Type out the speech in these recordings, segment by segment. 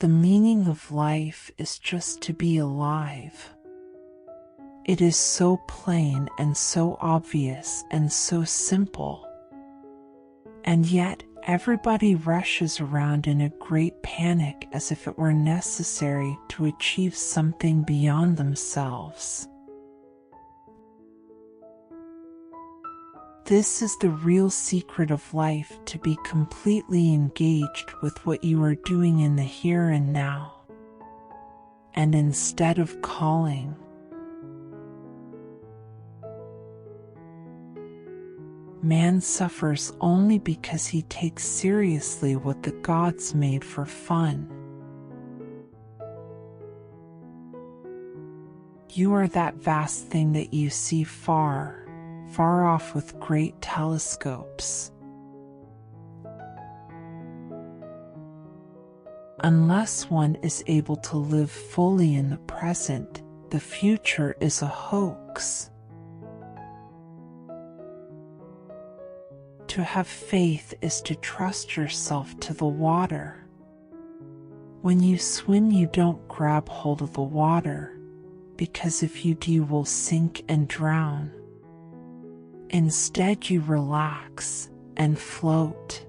The meaning of life is just to be alive. It is so plain and so obvious and so simple. And yet, everybody rushes around in a great panic as if it were necessary to achieve something beyond themselves. This is the real secret of life, to be completely engaged with what you are doing in the here and now. And instead of calling, man suffers only because he takes seriously what the gods made for fun. You are that vast thing that you see far, far off with great telescopes. Unless one is able to live fully in the present, the future is a hoax. To have faith is to trust yourself to the water. When you swim, you don't grab hold of the water, because if you do, you will sink and drown. Instead, you relax and float.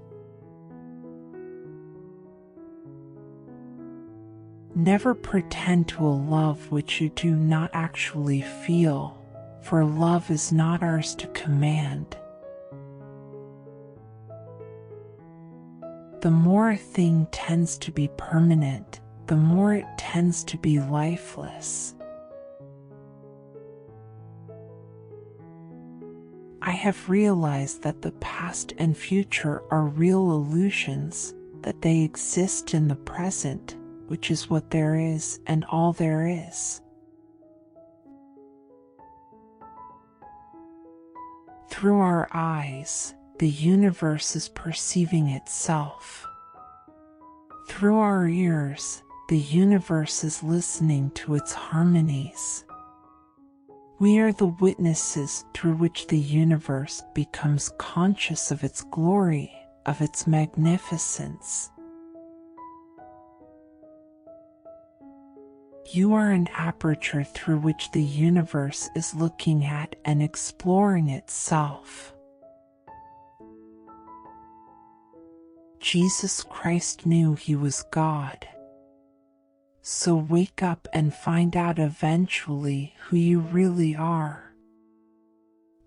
Never pretend to a love which you do not actually feel, for love is not ours to command. The more a thing tends to be permanent, the more it tends to be lifeless. I have realized that the past and future are real illusions, that they exist in the present, which is what there is and all there is. Through our eyes, the universe is perceiving itself. Through our ears, the universe is listening to its harmonies. We are the witnesses through which the universe becomes conscious of its glory, of its magnificence. You are an aperture through which the universe is looking at and exploring itself. Jesus Christ knew he was God. So wake up and find out eventually who you really are.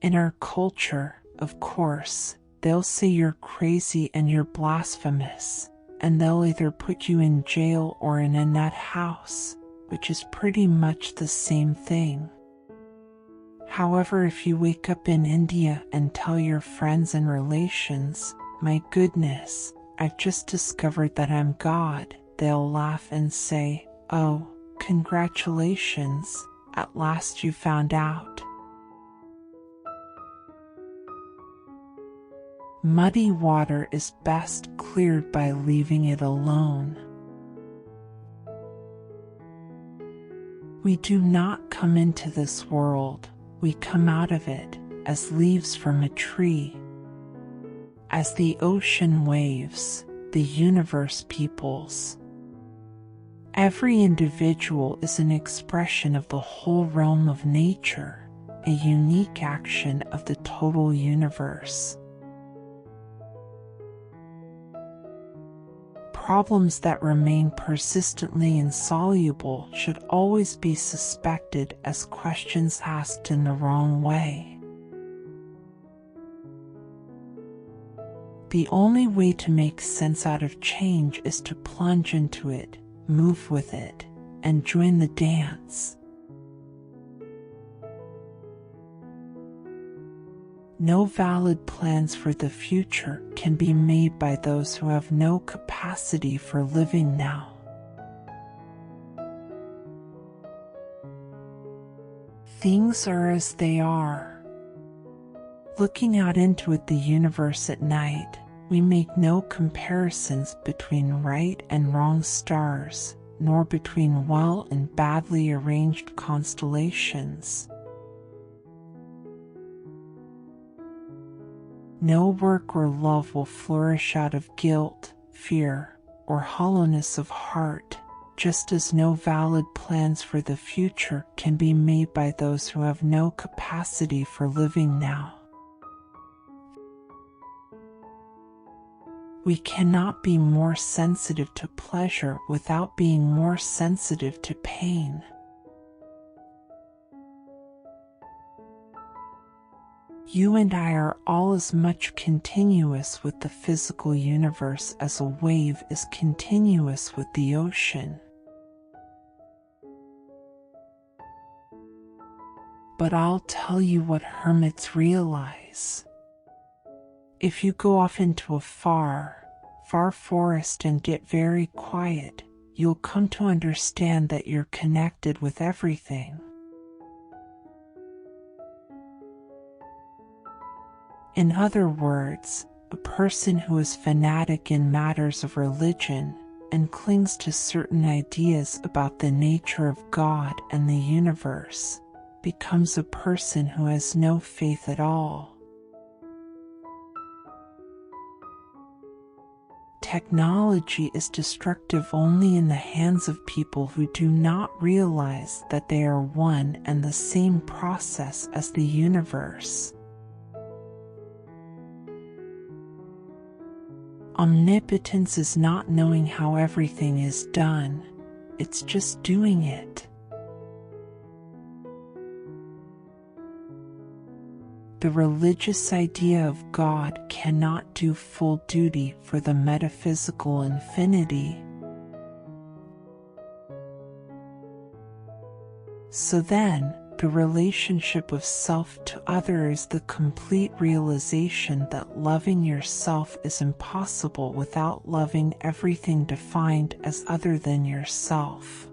In our culture, of course, they'll say you're crazy and you're blasphemous, and they'll either put you in jail or in a nut house, which is pretty much the same thing. However, if you wake up in India and tell your friends and relations, "My goodness, I've just discovered that I'm God," they'll laugh and say, "Oh, congratulations, at last you found out." Muddy water is best cleared by leaving it alone. We do not come into this world, we come out of it, as leaves from a tree. As the ocean waves, the universe peoples. Every individual is an expression of the whole realm of nature, a unique action of the total universe. Problems that remain persistently insoluble should always be suspected as questions asked in the wrong way. The only way to make sense out of change is to plunge into it, move with it, and join the dance. No valid plans for the future can be made by those who have no capacity for living now. Things are as they are. Looking out into the universe at night, we make no comparisons between right and wrong stars, nor between well and badly arranged constellations. No work or love will flourish out of guilt, fear, or hollowness of heart, just as no valid plans for the future can be made by those who have no capacity for living now. We cannot be more sensitive to pleasure without being more sensitive to pain. You and I are all as much continuous with the physical universe as a wave is continuous with the ocean. But I'll tell you what hermits realize. If you go off into a far, far forest and get very quiet, you'll come to understand that you're connected with everything. In other words, a person who is fanatic in matters of religion and clings to certain ideas about the nature of God and the universe becomes a person who has no faith at all. Technology is destructive only in the hands of people who do not realize that they are one and the same process as the universe. Omnipotence is not knowing how everything is done, it's just doing it. The religious idea of God cannot do full duty for the metaphysical infinity. So then, the relationship of self to other is the complete realization that loving yourself is impossible without loving everything defined as other than yourself.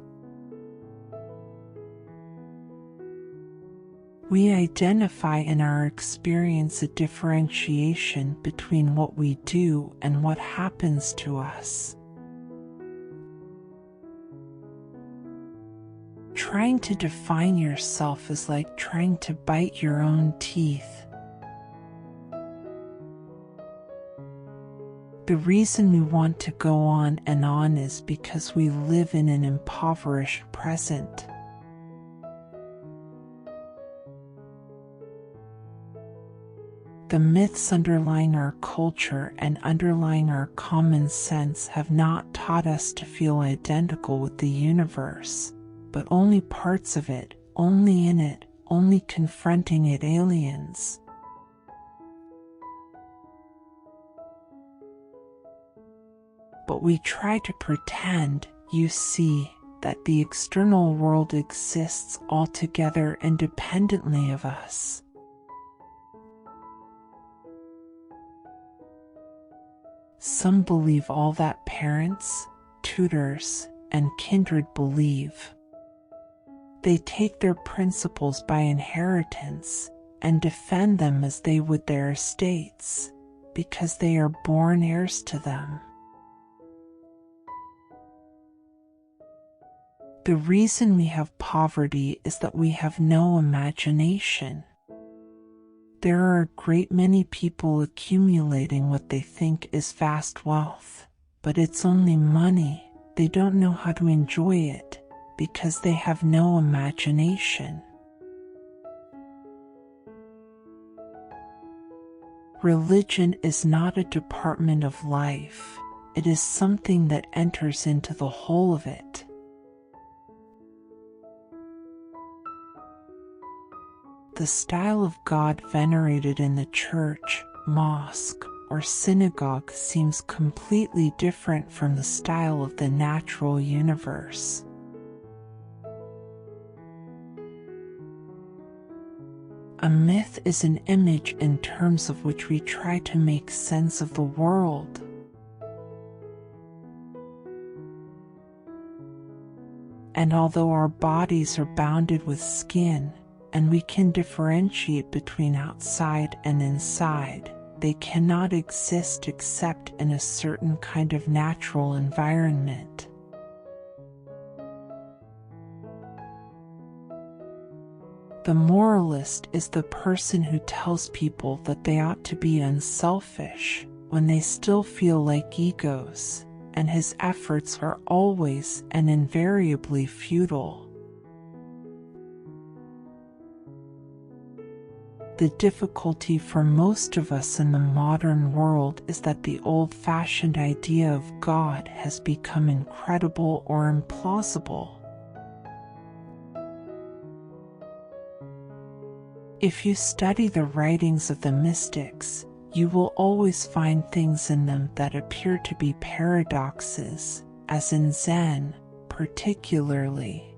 We identify in our experience a differentiation between what we do and what happens to us. Trying to define yourself is like trying to bite your own teeth. The reason we want to go on and on is because we live in an impoverished present. The myths underlying our culture and underlying our common sense have not taught us to feel identical with the universe, but only parts of it, only in it, only confronting it aliens. But we try to pretend, you see, that the external world exists altogether independently of us. Some believe all that parents, tutors, and kindred believe. They take their principles by inheritance and defend them as they would their estates, because they are born heirs to them. The reason we have poverty is that we have no imagination. There are a great many people accumulating what they think is vast wealth, but it's only money. They don't know how to enjoy it because they have no imagination. Religion is not a department of life, it is something that enters into the whole of it. The style of God venerated in the church, mosque, or synagogue seems completely different from the style of the natural universe. A myth is an image in terms of which we try to make sense of the world. And although our bodies are bounded with skin, and we can differentiate between outside and inside, they cannot exist except in a certain kind of natural environment. The moralist is the person who tells people that they ought to be unselfish when they still feel like egos, and his efforts are always and invariably futile. The difficulty for most of us in the modern world is that the old-fashioned idea of God has become incredible or implausible. If you study the writings of the mystics, you will always find things in them that appear to be paradoxes, as in Zen, particularly.